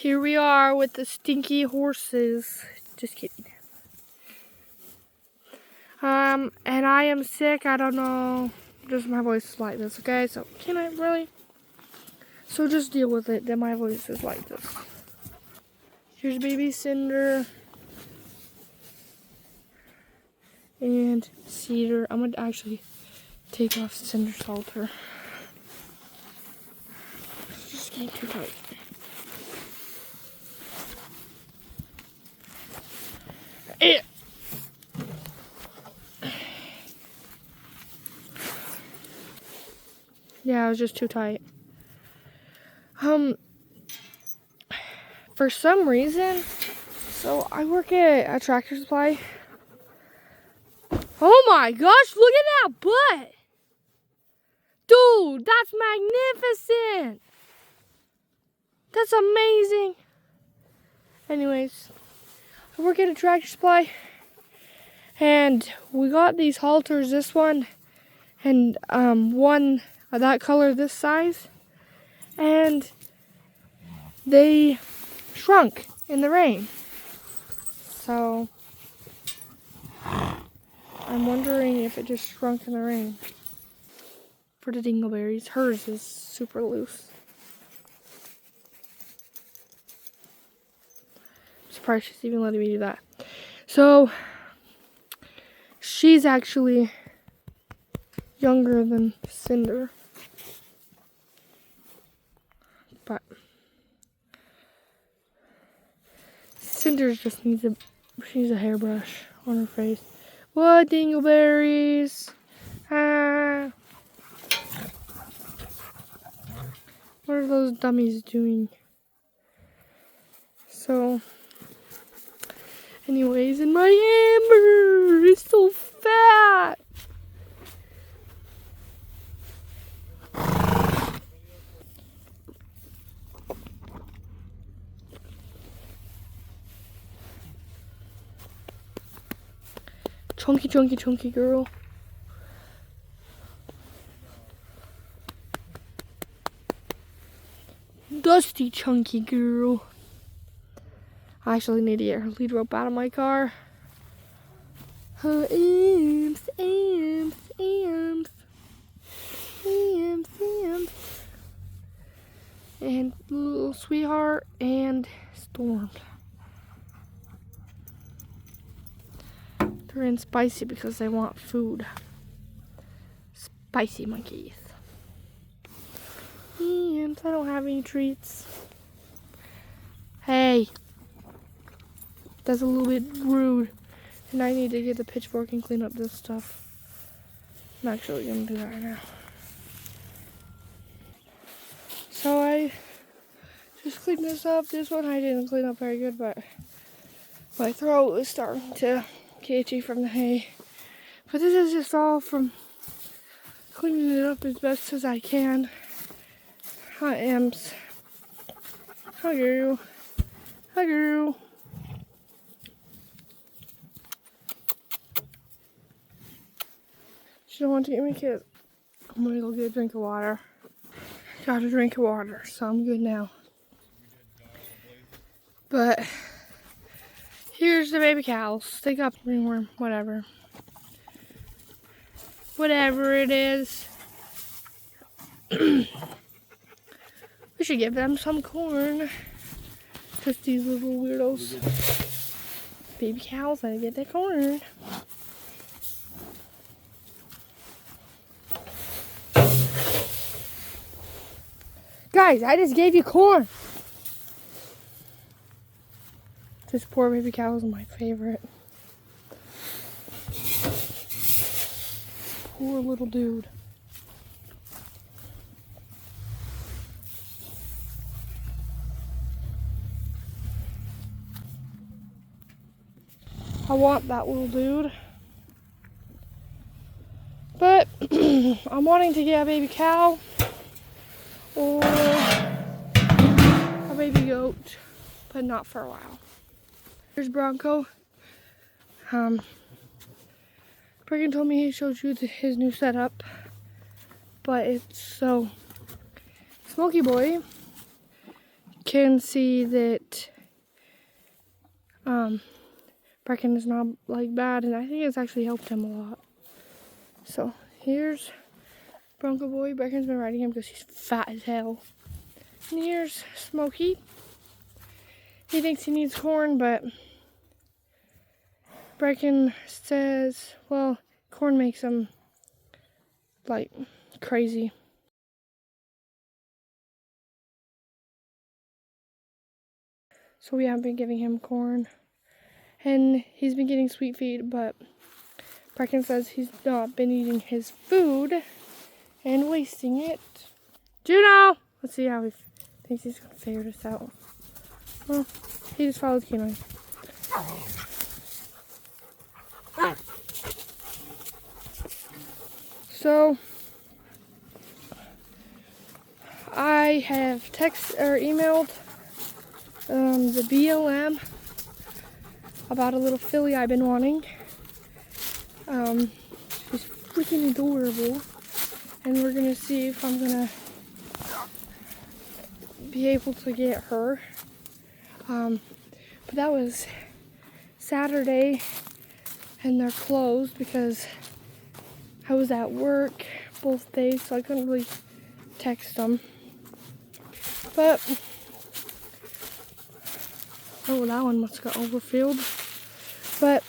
Here we are with the stinky horses. Just kidding. And I am sick. I don't know. Just my voice is like this, okay? So can I really? So just deal with it that my voice is like this. Here's baby Cinder. And Cedar. I'm gonna actually take off Cinder's halter. It's just getting too tight. Yeah, it was just too tight. For some reason, so I work at a Tractor Supply. Oh my gosh, look at that butt! Dude, that's magnificent! That's amazing! Anyways, I work at a Tractor Supply, and we got these halters, this one, and one of that color, this size, and they shrunk in the rain. So I'm wondering if it just shrunk in the rain. For the dingleberries, hers is super loose. I'm surprised she's even letting me do that. So she's actually younger than Cinder. But Cinder just needs a hairbrush on her face. What, dingleberries? Ah. What are those dummies doing? So, anyways, and my Amber is so fat. Chunky, chunky, chunky girl. Dusty, chunky girl. I actually need to get her lead rope out of my car. Her amps, amps, amps. Amps, amps. And little Sweetheart and Storm. They're in Spicy because they want food. Spicy monkeys. And I don't have any treats. Hey. That's a little bit rude. And I need to get the pitchfork and clean up this stuff. I'm actually going to do that right now. So I just cleaned this up. This one I didn't clean up very good, but my throat is starting to get itchy from the hay. But this is just all from cleaning it up as best as I can. Hi, Amps. Hi, girl. Hi, girl. She don't want to give me a kiss. I'm gonna go get a drink of water. Got a drink of water, so I'm good now. But here's the baby cows. They got ringworm, whatever. Whatever it is. We should give them some corn. Just these little weirdos. Baby cows, gotta get their corn. Guys, I just gave you corn. This poor baby cow is my favorite. Poor little dude. I want that little dude. But I'm wanting to get a baby cow or a baby goat, but not for a while. Here's Bronco. Bregan told me he showed you his new setup, but it's so Smokey Boy can see that Brecken is not like bad, and I think it's actually helped him a lot. So here's Bronco Boy. Brecken's been riding him because he's fat as hell. And here's Smokey. He thinks he needs corn, but Brecken says, well, corn makes him like crazy. So we haven't been giving him corn. And he's been getting sweet feed, but Brecken says he's not been eating his food and wasting it. Juno! Let's see how he thinks he's gonna figure this out. Well, he just followed Kenai. So I have emailed the BLM about a little filly I've been wanting. She's freaking adorable, and we're gonna see if I'm gonna be able to get her. But that was Saturday, and they're closed because I was at work both days, so I couldn't really text them. But oh, that one must have got overfilled. But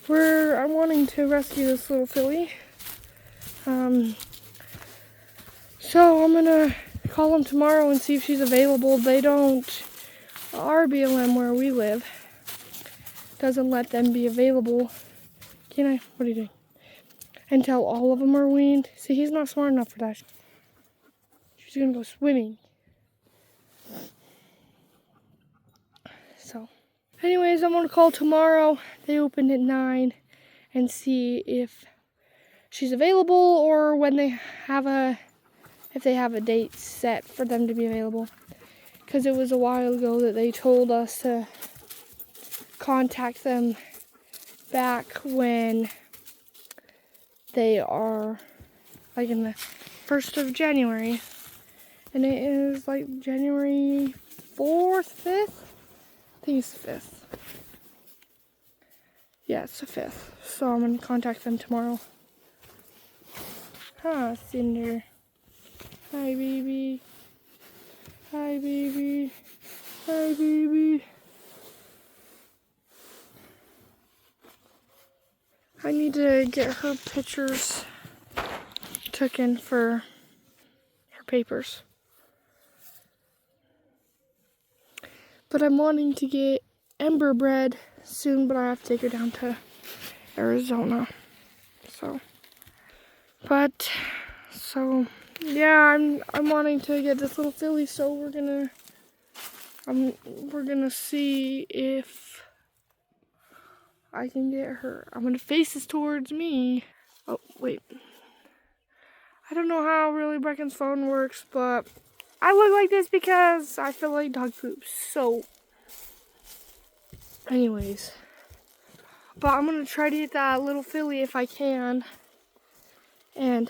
I'm wanting to rescue this little filly. So I'm gonna call them tomorrow and see if she's available. They don't, our BLM where we live doesn't let them be available. What are you doing? Until all of them are weaned. See, he's not smart enough for that. She's gonna go swimming. So, anyways, I'm gonna call tomorrow. They open at 9 and see if she's available or when they have if they have a date set for them to be available. Because it was a while ago that they told us to contact them back when they are like in the 1st of January. And it is like January 4th, 5th? I think it's the 5th. Yeah, it's the 5th. So I'm going to contact them tomorrow. Huh, Cinder. Hi, baby. Hi, baby. Hi, baby. I need to get her pictures taken for her papers. But I'm wanting to get Ember bred soon, but I have to take her down to Arizona. So yeah, I'm wanting to get this little filly, so we're gonna see if I can get her. I'm gonna face this towards me. Oh wait, I don't know how really Brecken's phone works, but I look like this because I feel like dog poop. So anyways, but I'm gonna try to get that little filly if I can. And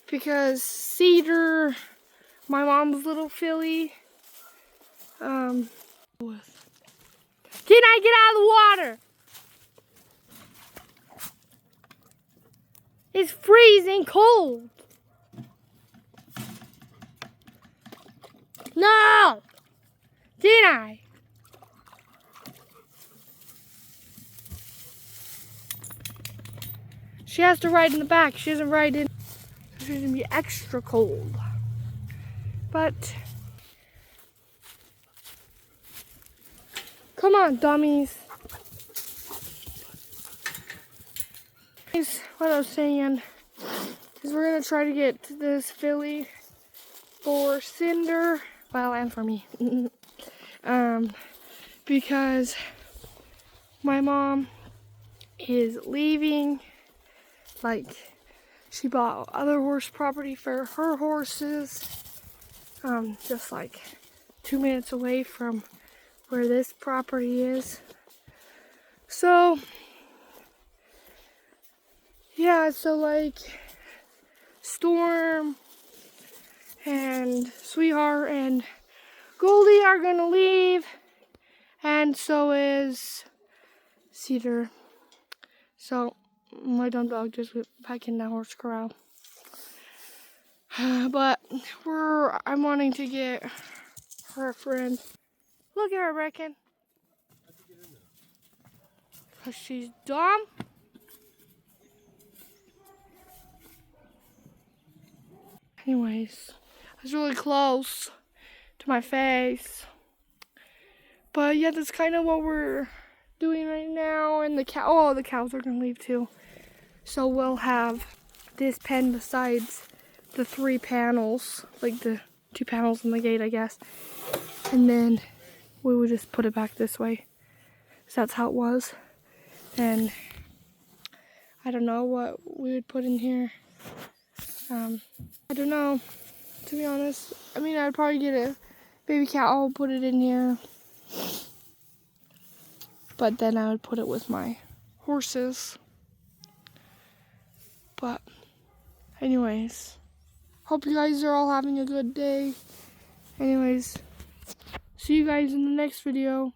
because Cedar, my mom's little filly, can I get out of the water? It's freezing cold. No! Can I? She has to ride in the back. She doesn't ride in. So she's gonna be extra cold. But come on, dummies. What I was saying is we're gonna try to get this filly for Cinder, well, and for me, because my mom is leaving. Like, she bought other horse property for her horses, just like 2 minutes away from where this property is. So yeah, so like Storm and Sweetheart and Goldie are gonna leave, and so is Cedar. So my dumb dog just went back in the horse corral. But I'm wanting to get her a friend. Look at her, Reckon. Cause she's dumb. Anyways, I was really close to my face. But yeah, that's kind of what we're doing right now. And the cows are gonna leave too. So we'll have this pen besides the 3 panels, like the 2 panels in the gate, I guess. And then we would just put it back this way. So that's how it was. And I don't know what we would put in here. I don't know, to be honest. I mean, I'd probably get a baby cow, put it in here. But then I would put it with my horses. But anyways, hope you guys are all having a good day. Anyways, see you guys in the next video.